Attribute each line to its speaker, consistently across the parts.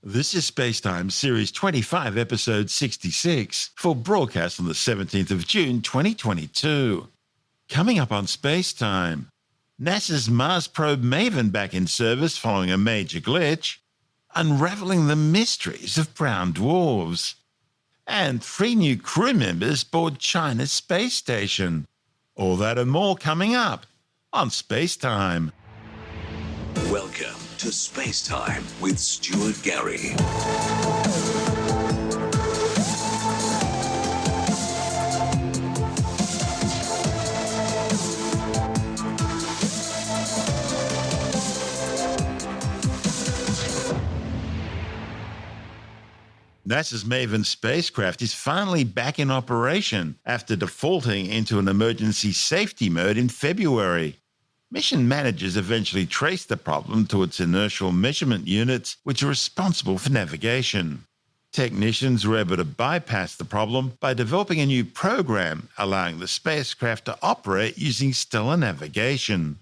Speaker 1: This is Spacetime Series 25, Episode 66, for broadcast on the 17th of June 2022. Coming up on Spacetime, NASA's Mars probe MAVEN back in service following a major glitch, unraveling the mysteries of brown dwarfs, and 3 new crew members board China's space station. All that and more coming up on Spacetime.
Speaker 2: Welcome to Spacetime with Stuart Gary.
Speaker 1: NASA's MAVEN spacecraft is finally back in operation after defaulting into an emergency safety mode in February. Mission managers eventually traced the problem to its inertial measurement units, which are responsible for navigation. Technicians were able to bypass the problem by developing a new program allowing the spacecraft to operate using stellar navigation.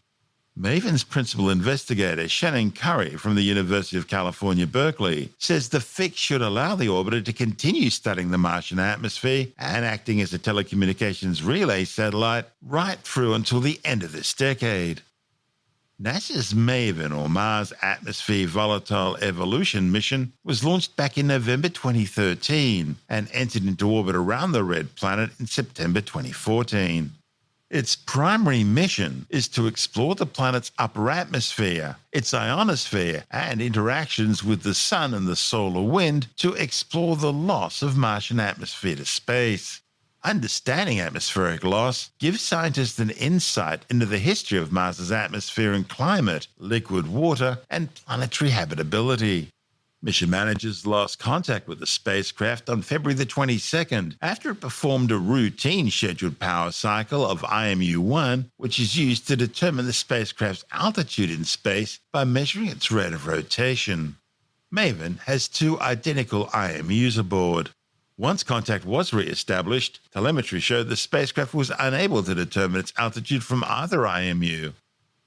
Speaker 1: MAVEN's principal investigator, Shannon Curry from the University of California, Berkeley, says the fix should allow the orbiter to continue studying the Martian atmosphere and acting as a telecommunications relay satellite right through until the end of this decade. NASA's MAVEN, or Mars Atmosphere Volatile Evolution mission, was launched back in November 2013 and entered into orbit around the Red Planet in September 2014. Its primary mission is to explore the planet's upper atmosphere, its ionosphere, and interactions with the sun and the solar wind to explore the loss of Martian atmosphere to space. Understanding atmospheric loss gives scientists an insight into the history of Mars's atmosphere and climate, liquid water, and planetary habitability. Mission managers lost contact with the spacecraft on February the 22nd after it performed a routine scheduled power cycle of IMU-1, which is used to determine the spacecraft's altitude in space by measuring its rate of rotation. MAVEN has 2 identical IMUs aboard. Once contact was re-established, telemetry showed the spacecraft was unable to determine its altitude from either IMU.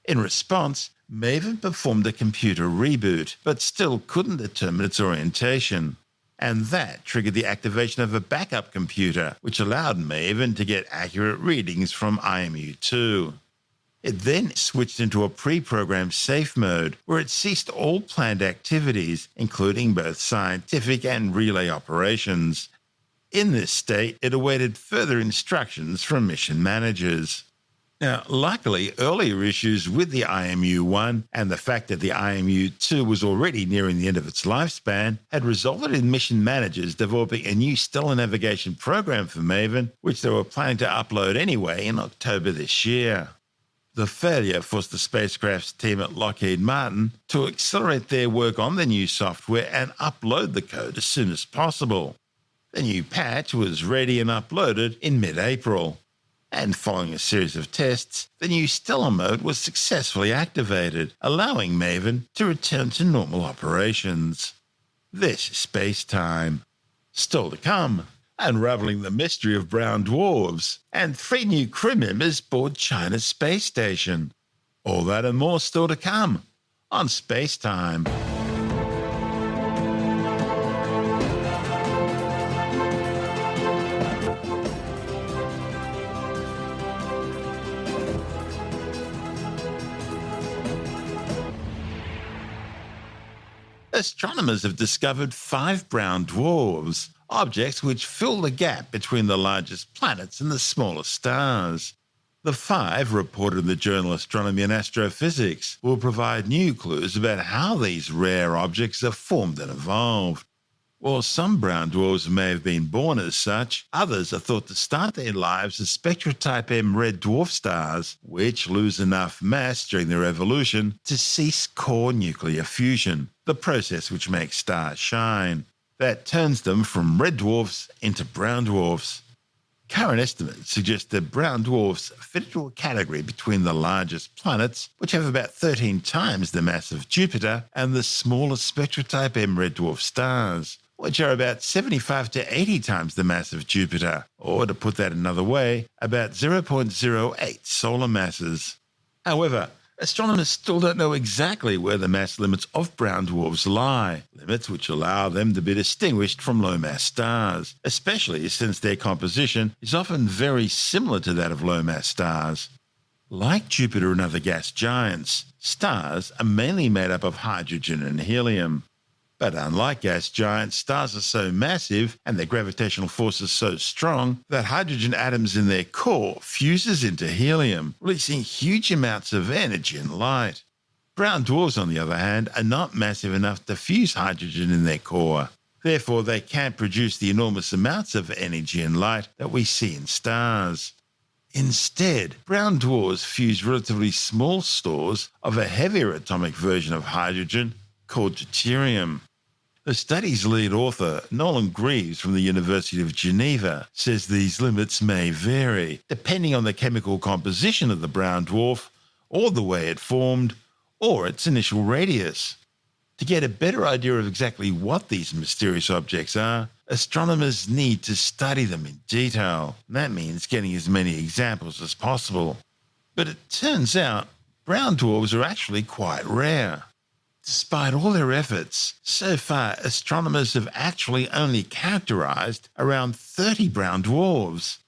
Speaker 1: In response, MAVEN performed a computer reboot, but still couldn't determine its orientation. And that triggered the activation of a backup computer, which allowed MAVEN to get accurate readings from IMU-2. It then switched into a pre-programmed safe mode, where it ceased all planned activities, including both scientific and relay operations. In this state, it awaited further instructions from mission managers. Now, luckily, earlier issues with the IMU-1 and the fact that the IMU-2 was already nearing the end of its lifespan had resulted in mission managers developing a new stellar navigation program for MAVEN, which they were planning to upload anyway in October this year. The failure forced the spacecraft's team at Lockheed Martin to accelerate their work on the new software and upload the code as soon as possible. The new patch was ready and uploaded in mid-April. And following a series of tests, the new stellar mode was successfully activated, allowing MAVEN to return to normal operations. This is Spacetime. Still to come, unraveling the mystery of brown dwarfs, and 3 new crew members board China's space station. All that and more still to come on Spacetime. Astronomers have discovered 5 brown dwarfs, objects which fill the gap between the largest planets and the smallest stars. The 5, reported in the journal Astronomy and Astrophysics, will provide new clues about how these rare objects are formed and evolved. While some brown dwarfs may have been born as such, others are thought to start their lives as Spectra-type M red dwarf stars, which lose enough mass during their evolution to cease core nuclear fusion, the process which makes stars shine. That turns them from red dwarfs into brown dwarfs. Current estimates suggest that brown dwarfs fit into a category between the largest planets, which have about 13 times the mass of Jupiter, and the smallest Spectra-type M red dwarf stars, which are about 75 to 80 times the mass of Jupiter, or to put that another way, about 0.08 solar masses. However, Astronomers still don't know exactly where the mass limits of brown dwarfs lie, limits which allow them to be distinguished from low-mass stars, especially since their composition is often very similar to that of low-mass stars. Like Jupiter and other gas giants, stars are mainly made up of hydrogen and helium. But unlike gas giants, stars are so massive and their gravitational force is so strong that hydrogen atoms in their core fuses into helium, releasing huge amounts of energy and light. Brown dwarfs, on the other hand, are not massive enough to fuse hydrogen in their core. Therefore, they can't produce the enormous amounts of energy and light that we see in stars. Instead, brown dwarfs fuse relatively small stores of a heavier atomic version of hydrogen called deuterium. The study's lead author, Nolan Greaves from the University of Geneva, says these limits may vary depending on the chemical composition of the brown dwarf, or the way it formed, or its initial radius. To get a better idea of exactly what these mysterious objects are, astronomers need to study them in detail. That means getting as many examples as possible. But it turns out brown dwarfs are actually quite rare. Despite all their efforts, so far astronomers have actually only characterized around 30 brown dwarfs.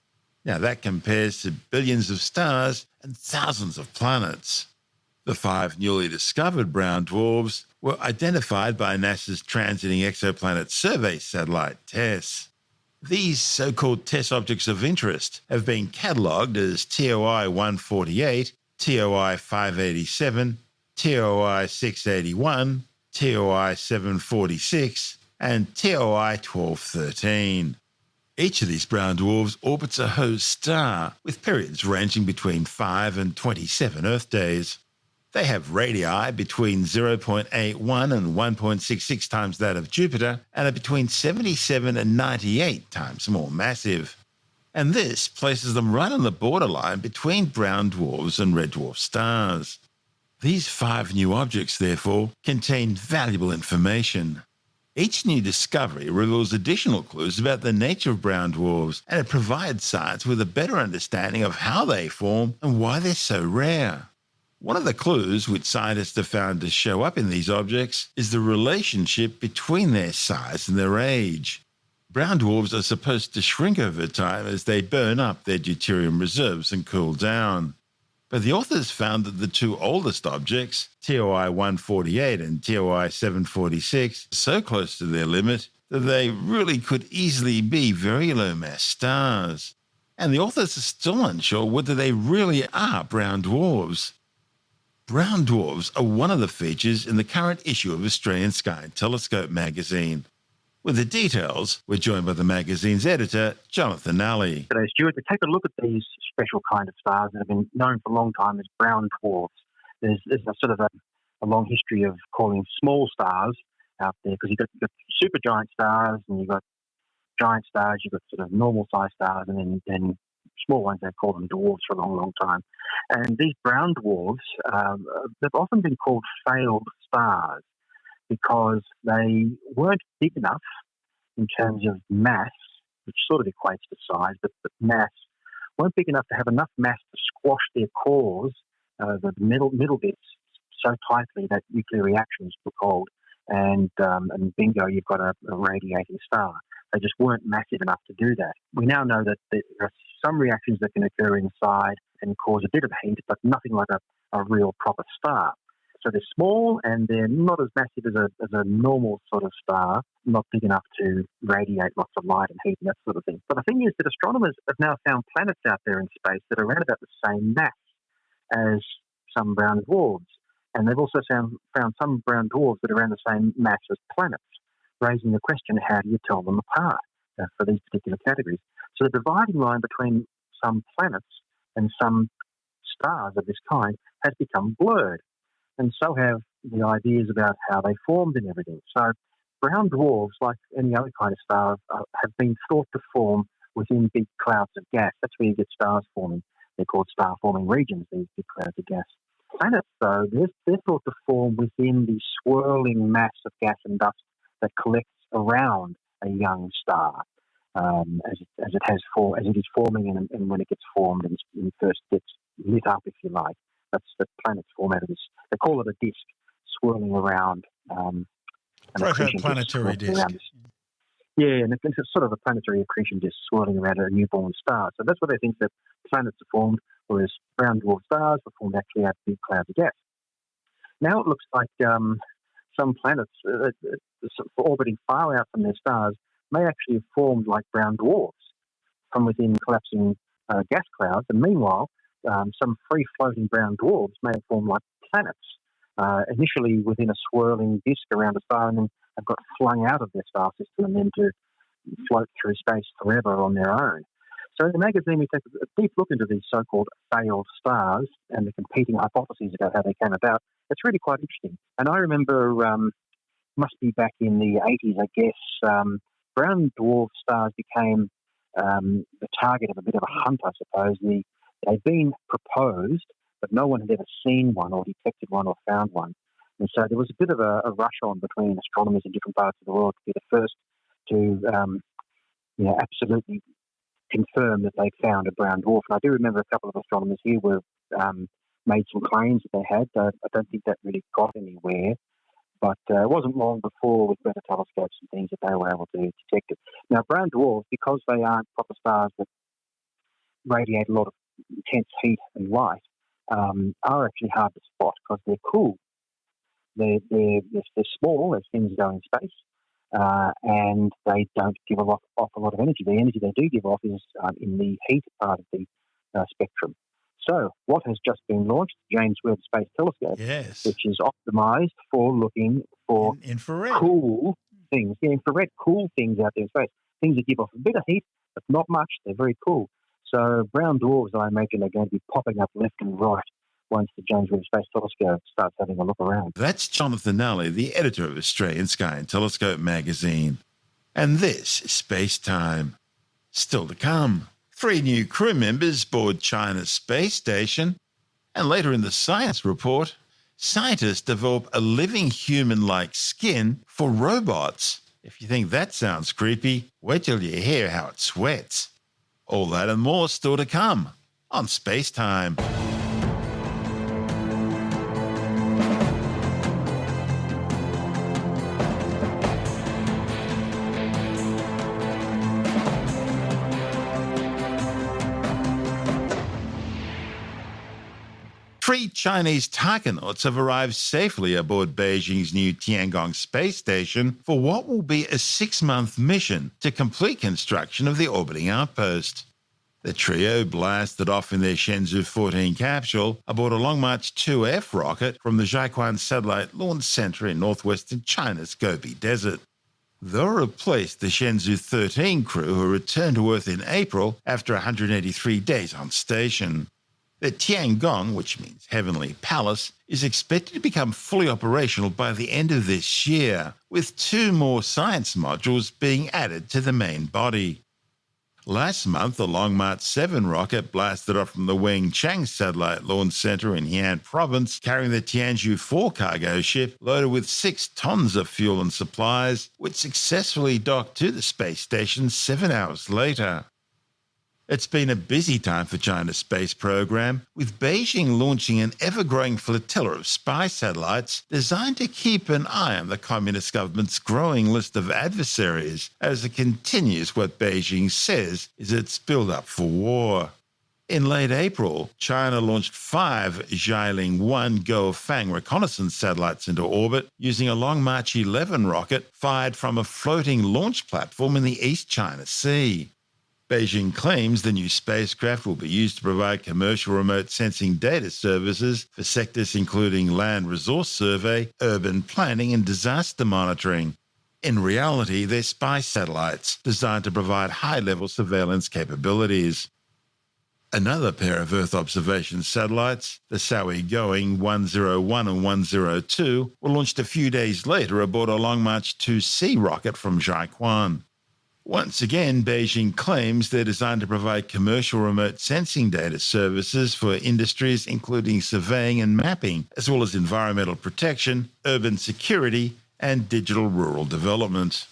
Speaker 1: Now that compares to billions of stars and thousands of planets. The 5 newly discovered brown dwarfs were identified by NASA's Transiting Exoplanet Survey satellite, TESS. These so-called TESS objects of interest have been catalogued as TOI 148, TOI 587, TOI 681, TOI 746, and TOI 1213. Each of these brown dwarfs orbits a host star, with periods ranging between 5 and 27 Earth days. They have radii between 0.81 and 1.66 times that of Jupiter, and are between 77 and 98 times more massive. And this places them right on the borderline between brown dwarfs and red dwarf stars. These 5 new objects, therefore, contain valuable information. Each new discovery reveals additional clues about the nature of brown dwarfs, and it provides science with a better understanding of how they form and why they're so rare. One of the clues which scientists have found to show up in these objects is the relationship between their size and their age. Brown dwarfs are supposed to shrink over time as they burn up their deuterium reserves and cool down. But the authors found that the 2 oldest objects, TOI 148 and TOI 746, are so close to their limit that they really could easily be very low-mass stars. And the authors are still unsure whether they really are brown dwarfs. Brown dwarfs are one of the features in the current issue of Australian Sky and Telescope magazine. With the details, we're joined by the magazine's editor, Jonathan Alley.
Speaker 3: Today, Stuart, to take a look at these special kind of stars that have been known for a long time as brown dwarfs. There's a sort of a long history of calling small stars out there, because you've got supergiant stars and you've got giant stars, you've got sort of normal-sized stars, and then small ones, they've called them dwarfs for a long, long time. And these brown dwarfs, they've often been called failed stars, because they weren't big enough in terms of mass, which sort of equates to size, but mass, weren't big enough to have enough mass to squash their cores, the middle bits, so tightly that nuclear reactions took hold, and bingo, you've got a radiating star. They just weren't massive enough to do that. We now know that there are some reactions that can occur inside and cause a bit of heat, but nothing like a real proper star. So they're small and they're not as massive as a normal sort of star, not big enough to radiate lots of light and heat and that sort of thing. But the thing is that astronomers have now found planets out there in space that are around about the same mass as some brown dwarfs. And they've also found some brown dwarfs that are around the same mass as planets, raising the question, how do you tell them apart for these particular categories? So the dividing line between some planets and some stars of this kind has become blurred. And so have the ideas about how they formed and everything. So brown dwarfs, like any other kind of star, have been thought to form within big clouds of gas. That's where you get stars forming. They're called star-forming regions, these big clouds of gas. Planets, though, they're thought to form within the swirling mass of gas and dust that collects around a young star as it is forming and when it gets formed and first gets lit up, if you like. That's the planet's form out of this. They call it a disk swirling around. An accretion
Speaker 4: Protoplanetary
Speaker 3: swirling
Speaker 4: disk.
Speaker 3: around this. Yeah, and it's sort of a planetary accretion disk swirling around a newborn star. So that's what they think that planets are formed, whereas brown dwarf stars are formed actually out of big clouds of gas. Now it looks like some planets orbiting far out from their stars may actually have formed like brown dwarfs from within collapsing gas clouds. And meanwhile, some free-floating brown dwarfs may have formed like planets, initially within a swirling disk around a star, and then have got flung out of their star system and then to float through space forever on their own. So in the magazine, we take a deep look into these so-called failed stars and the competing hypotheses about how they came about. It's really quite interesting. And I remember, must be back in the 80s, I guess, brown dwarf stars became the target of a bit of a hunt, I suppose. They'd been proposed, but no one had ever seen one or detected one or found one. And so there was a bit of a rush on between astronomers in different parts of the world to be the first to absolutely confirm that they'd found a brown dwarf. And I do remember a couple of astronomers here were made some claims that they had. I don't think that really got anywhere. But it wasn't long before, with better telescopes and things, that they were able to detect it. Now, brown dwarfs, because they aren't proper stars that radiate a lot of intense heat and light, are actually hard to spot because they're cool. They're small as things go in space, and they don't give off a lot of energy. The energy they do give off is in the heat part of the spectrum. So what has just been launched, James Webb Space Telescope,
Speaker 4: Yes.
Speaker 3: which is optimized for looking for
Speaker 4: infrared.
Speaker 3: cool things, infrared cool things out there in space, things that give off a bit of heat, but not much. They're very cool. So brown dwarfs, I imagine, are going to be popping up left and right once the James Webb Space Telescope starts having a look around.
Speaker 1: That's Jonathan Nally, the editor of Australian Sky and Telescope magazine. And this is Space Time. Still to come, 3 new crew members board China's space station. And later in the science report, scientists develop a living human-like skin for robots. If you think that sounds creepy, wait till you hear how it sweats. All that and more still to come on Space Time. Three Chinese taikonauts have arrived safely aboard Beijing's new Tiangong space station for what will be a 6-month mission to complete construction of the orbiting outpost. The trio blasted off in their Shenzhou 14 capsule aboard a Long March 2F rocket from the Jiuquan Satellite Launch Center in northwestern China's Gobi Desert. They'll replace the Shenzhou 13 crew who returned to Earth in April after 183 days on station. The Tiangong, which means Heavenly Palace, is expected to become fully operational by the end of this year, with 2 more science modules being added to the main body. Last month, the Long March 7 rocket blasted off from the Wenchang Satellite Launch Center in Heian Province, carrying the Tianzhou 4 cargo ship loaded with 6 tons of fuel and supplies, which successfully docked to the space station 7 hours later. It's been a busy time for China's space program, with Beijing launching an ever-growing flotilla of spy satellites designed to keep an eye on the Communist government's growing list of adversaries as it continues what Beijing says is its build-up for war. In late April, China launched 5 Xiaoling-1 Guofang reconnaissance satellites into orbit using a Long March 11 rocket fired from a floating launch platform in the East China Sea. Beijing claims the new spacecraft will be used to provide commercial remote sensing data services for sectors including land resource survey, urban planning, and disaster monitoring. In reality, they're spy satellites designed to provide high-level surveillance capabilities. Another pair of Earth observation satellites, the Saoui-Going 101 and 102, were launched a few days later aboard a Long March 2C rocket from Jiuquan. Once again, Beijing claims they're designed to provide commercial remote sensing data services for industries including surveying and mapping, as well as environmental protection, urban security, and digital rural development.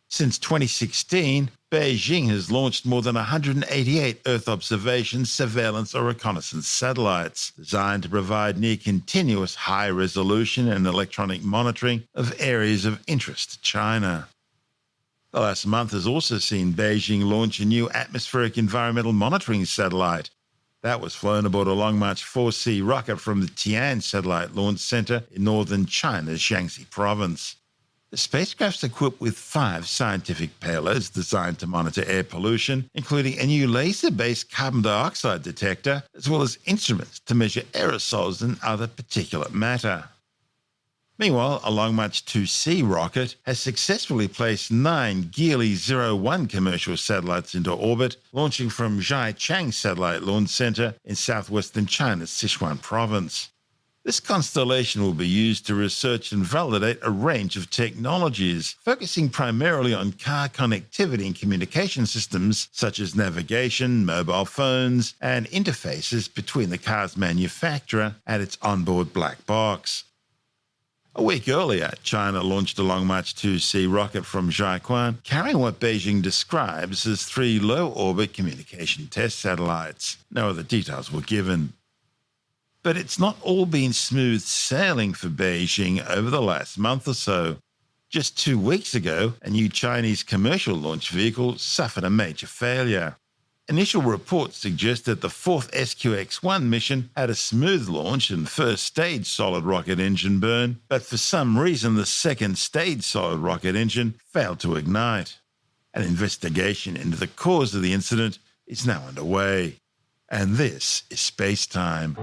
Speaker 1: Since 2016, Beijing has launched more than 188 Earth observation, surveillance, or reconnaissance satellites designed to provide near-continuous high-resolution and electronic monitoring of areas of interest to China. The last month has also seen Beijing launch a new atmospheric environmental monitoring satellite. That was flown aboard a Long March 4C rocket from the Tian Satellite Launch Center in northern China's Shaanxi province. The spacecraft's equipped with 5 scientific payloads designed to monitor air pollution, including a new laser-based carbon dioxide detector, as well as instruments to measure aerosols and other particulate matter. Meanwhile, a Long March 2C rocket has successfully placed 9 Geely 01 commercial satellites into orbit, launching from Zhaichang Satellite Launch Center in southwestern China's Sichuan province. This constellation will be used to research and validate a range of technologies, focusing primarily on car connectivity and communication systems such as navigation, mobile phones, and interfaces between the car's manufacturer and its onboard black box. A week earlier, China launched a Long March 2C rocket from Zhaiquan, carrying what Beijing describes as 3 low-orbit communication test satellites. No other details were given. But it's not all been smooth sailing for Beijing over the last month or so. Just 2 weeks ago, a new Chinese commercial launch vehicle suffered a major failure. Initial reports suggest that the 4th SQX-1 mission had a smooth launch and first stage solid rocket engine burn, but for some reason the 2nd stage solid rocket engine failed to ignite. An investigation into the cause of the incident is now underway. And this is Space Time.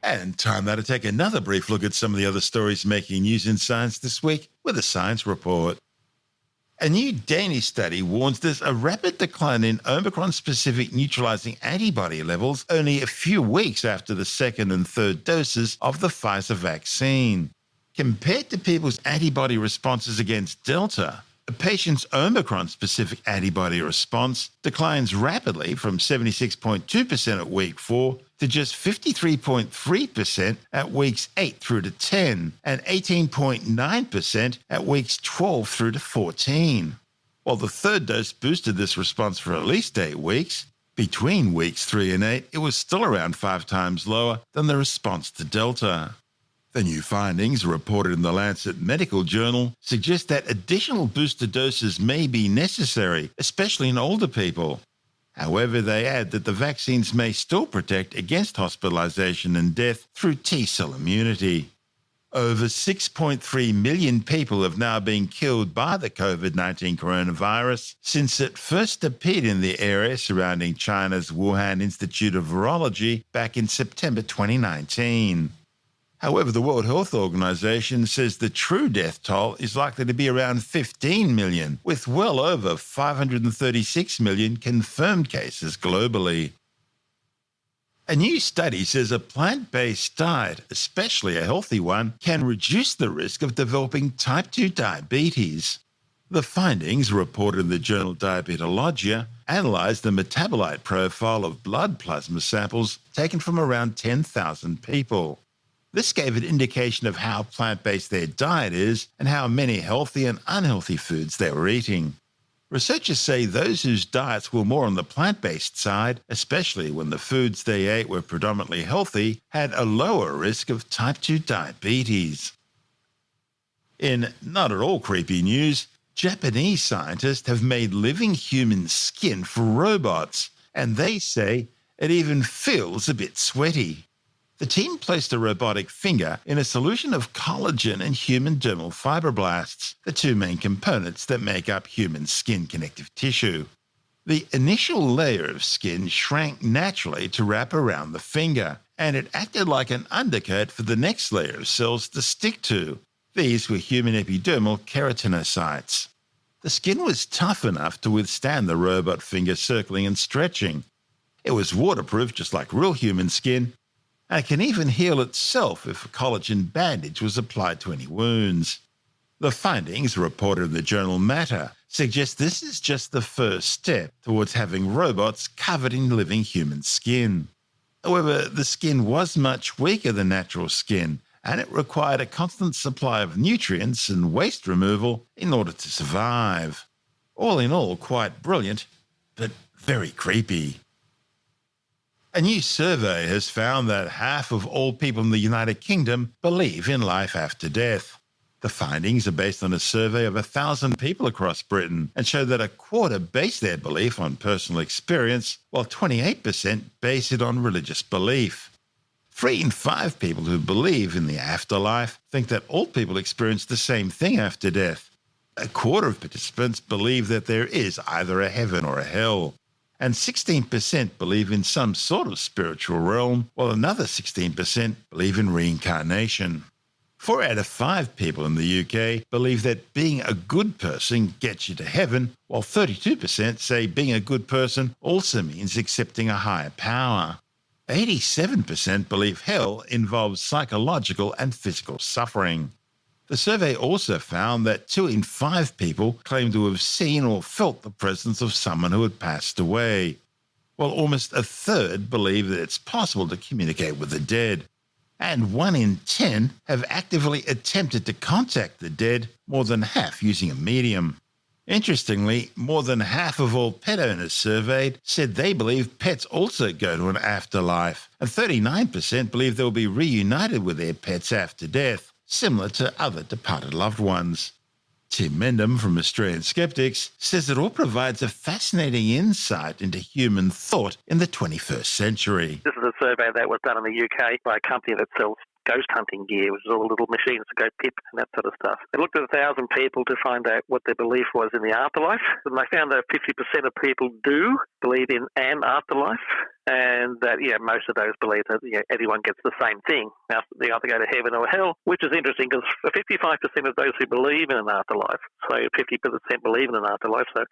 Speaker 1: And time now to take another brief look at some of the other stories making news in science this week with a science report. A new Danish study warns there's a rapid decline in Omicron-specific neutralizing antibody levels only a few weeks after the 2nd and 3rd doses of the Pfizer vaccine. Compared to people's antibody responses against Delta, a patient's Omicron-specific antibody response declines rapidly from 76.2% at week 4 to just 53.3% at weeks 8 through to 10 and 18.9% at weeks 12 through to 14. While the 3rd dose boosted this response for at least 8 weeks, between weeks 3 and 8 it was still around 5 times lower than the response to Delta. The new findings, reported in the Lancet Medical Journal, suggest that additional booster doses may be necessary, especially in older people. However, they add that the vaccines may still protect against hospitalization and death through T-cell immunity. Over 6.3 million people have now been killed by the COVID-19 coronavirus since it first appeared in the area surrounding China's Wuhan Institute of Virology back in September 2019. However, the World Health Organization says the true death toll is likely to be around 15 million, with well over 536 million confirmed cases globally. A new study says a plant-based diet, especially a healthy one, can reduce the risk of developing type 2 diabetes. The findings, reported in the journal Diabetologia, analyzed the metabolite profile of blood plasma samples taken from around 10,000 people. This gave an indication of how plant-based their diet is and how many healthy and unhealthy foods they were eating. Researchers say those whose diets were more on the plant-based side, especially when the foods they ate were predominantly healthy, had a lower risk of type 2 diabetes. In not at all creepy news, Japanese scientists have made living human skin for robots, and they say it even feels a bit sweaty. The team placed a robotic finger in a solution of collagen and human dermal fibroblasts, the 2 main components that make up human skin connective tissue. The initial layer of skin shrank naturally to wrap around the finger, and it acted like an undercoat for the next layer of cells to stick to. These were human epidermal keratinocytes. The skin was tough enough to withstand the robot finger circling and stretching. It was waterproof just like real human skin, and it can even heal itself if a collagen bandage was applied to any wounds. The findings, reported in the journal Matter, suggest this is just the first step towards having robots covered in living human skin. However, the skin was much weaker than natural skin, and it required a constant supply of nutrients and waste removal in order to survive. All in all, quite brilliant, but very creepy. A new survey has found that half of all people in the United Kingdom believe in life after death. The findings are based on a survey of 1,000 people across Britain and show that a quarter base their belief on personal experience, while 28% base it on religious belief. 3 in 5 people who believe in the afterlife think that all people experience the same thing after death. A quarter of participants believe that there is either a heaven or a hell. And 16% believe in some sort of spiritual realm, while another 16% believe in reincarnation. 4 out of 5 people in the UK believe that being a good person gets you to heaven, while 32% say being a good person also means accepting a higher power. 87% believe hell involves psychological and physical suffering. The survey also found that 2 in 5 people claim to have seen or felt the presence of someone who had passed away, while almost a third believe that it's possible to communicate with the dead. And 1 in 10 have actively attempted to contact the dead, more than half using a medium. Interestingly, more than half of all pet owners surveyed said they believe pets also go to an afterlife, and 39% believe they'll be reunited with their pets after death, similar to other departed loved ones. Tim Mendham from Australian Skeptics says it all provides a fascinating insight into human thought in the 21st century.
Speaker 4: This is a survey that was done in the UK by a company that sells ghost hunting gear, which is all the little machines to go pip and that sort of stuff. They looked at 1,000 people to find out what their belief was in the afterlife, and they found that 50% of people do believe in an afterlife, and that most of those believe that everyone gets the same thing. Now, they either go to heaven or hell, which is interesting because 55% of those who believe in an afterlife, so 50% believe in an afterlife, so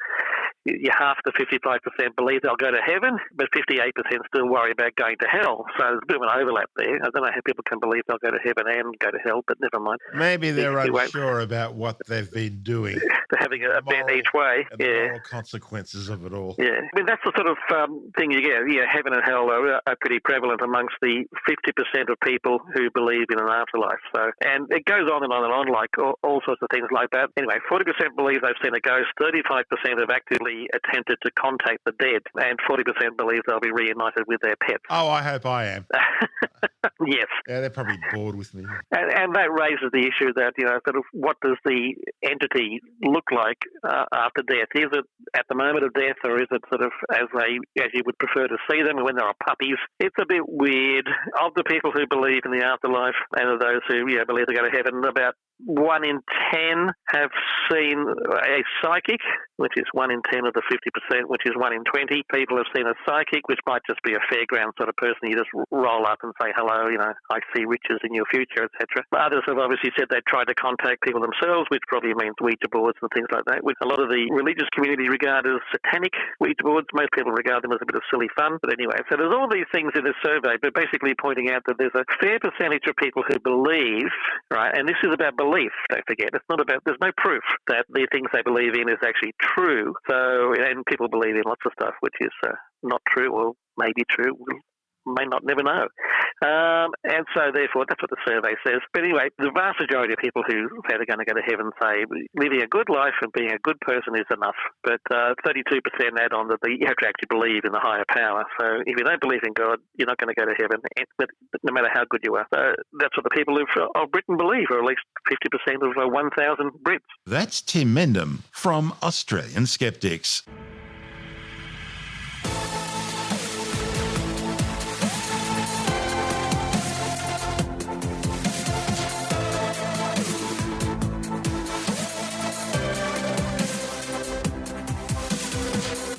Speaker 4: you half the 55% believe they'll go to heaven, but 58% still worry about going to hell. So there's a bit of an overlap there. I don't know how people can believe they'll go to heaven and go to hell, but never mind.
Speaker 1: Maybe they're unsure about what they've been doing.
Speaker 4: They're having a bet each way.
Speaker 1: And the moral consequences of it all.
Speaker 4: Yeah. I mean, that's the sort of thing you get. Heaven and hell are pretty prevalent amongst the 50% of people who believe in an afterlife. So, and it goes on and on and on, like all sorts of things like that. Anyway, 40% believe they've seen a ghost, 35% have actively attempted to contact the dead, and 40% believe they'll be reunited with their pets.
Speaker 1: Oh, I hope I am.
Speaker 4: Yes.
Speaker 1: Yeah, they're probably bored with me.
Speaker 4: And that raises the issue that, sort of what does the entity look like after death? Is it at the moment of death, or is it sort of as you would prefer to see them when they are puppies? It's a bit weird. Of the people who believe in the afterlife and of those who believe they go to heaven, about 1 in 10 have seen a psychic, which is 1 in 10 of the 50%, which is 1 in 20. People have seen a psychic, which might just be a fairground sort of person. You just roll up and say, hello, I see riches in your future, etc. Others have obviously said they've tried to contact people themselves, which probably means Ouija boards and things like that, which a lot of the religious community regard as satanic Ouija boards. Most people regard them as a bit of silly fun. But anyway, so there's all these things in this survey, but basically pointing out that there's a fair percentage of people who believe, right, and this is about belief, don't forget. It's not about, there's no proof that the things they believe in is actually true. So, and people believe in lots of stuff which is not true or maybe true. We may not never know. And so therefore, that's what the survey says. But anyway, the vast majority of people who say they're going to go to heaven say living a good life and being a good person is enough. But 32% add on that you have to actually believe in the higher power. So if you don't believe in God, you're not going to go to heaven, no matter how good you are. So that's what the people of Britain believe, or at least 50% of 1,000 Brits.
Speaker 1: That's Tim Mendham from Australian Skeptics.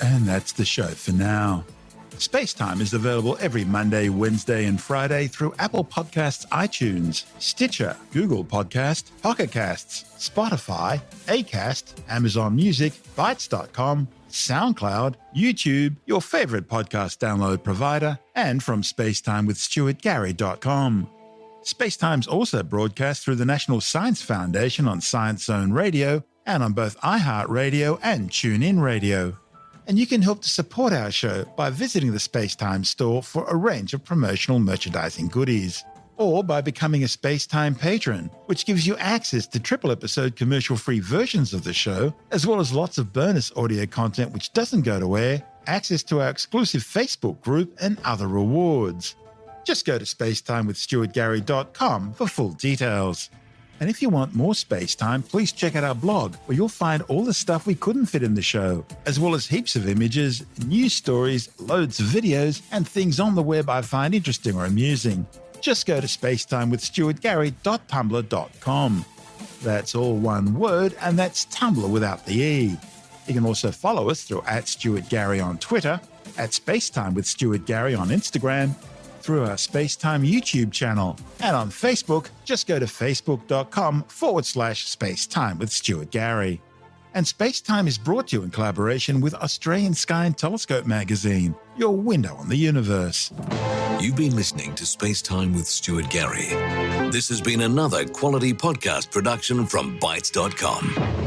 Speaker 1: And that's the show for now. Spacetime is available every Monday, Wednesday and Friday through Apple Podcasts, iTunes, Stitcher, Google Podcast, Pocket Casts, Spotify, Acast, Amazon Music, Bytes.com, SoundCloud, YouTube, your favorite podcast download provider, and from spacetimewithstuartgary.com. Spacetime's also broadcast through the National Science Foundation on Science Zone Radio and on both iHeartRadio and TuneIn Radio. And you can help to support our show by visiting the Spacetime store for a range of promotional merchandising goodies, or by becoming a Spacetime patron, which gives you access to triple-episode commercial-free versions of the show, as well as lots of bonus audio content which doesn't go to air, access to our exclusive Facebook group, and other rewards. Just go to spacetimewithstuartgary.com for full details. And if you want more Spacetime, please check out our blog, where you'll find all the stuff we couldn't fit in the show, as well as heaps of images, news stories, loads of videos, and things on the web I find interesting or amusing. Just go to spacetimewithstuartgary.tumblr.com. That's all one word, and that's Tumblr without the E. You can also follow us through @StuartGary on Twitter, @SpaceTimeWithStuartGary on Instagram, through our Spacetime YouTube channel, and on Facebook, just go to facebook.com/Spacetime with Stuart Gary. And Spacetime is brought to you in collaboration with Australian Sky and Telescope magazine, your window on the universe.
Speaker 2: You've been listening to Spacetime with Stuart Gary. This has been another quality podcast production from Bytes.com.